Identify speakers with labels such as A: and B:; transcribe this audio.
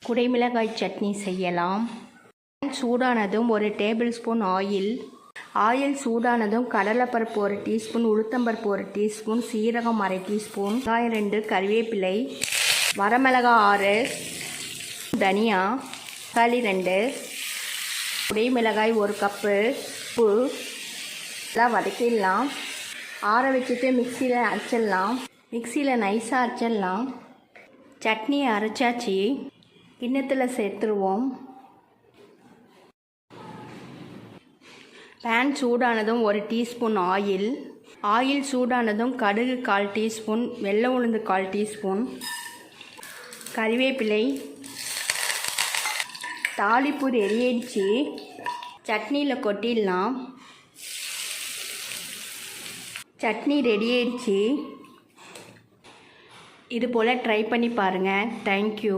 A: குடைமிளகாய் சட்னி செய்யலாம். சூடானதும் 1 table spoon oil சூடானதும் கடலைப்பருப்பு 1 டீஸ்பூன், உளுத்தம்பருப்பு 1 டீஸ்பூன், சீரகம் அரை டீஸ்பூன், வெங்காயம் 2, கறிவேப்பிலை, வரமிளகாய் 6, தனியா, தக்காளி 2, குடைமிளகாய் 1 கப்பு, உப்பு எல்லாம் வதக்கிடலாம். ஆற வச்சுட்டு மிக்சியில் அரைச்சிடலாம். மிக்சியில் நைஸாக அரைச்சிடலாம். சட்னியை அரைச்சாச்சு, கிண்ணத்தில் சேர்த்துருவோம். பேன் சூடானதும் 1 டீஸ்பூன் ஆயில் சூடானதும் கடுகு 1/4 டீஸ்பூன், வெள்ளை உளுந்து 1/4 டீஸ்பூன், கறிவேப்பிலை, தாளிப்பு ரெடி ஆயிடுச்சு. சட்னியில் கொட்டிடலாம். சட்னி ரெடி ஆயிடுச்சு. இது போல் ட்ரை பண்ணி பாருங்கள். தேங்க்யூ.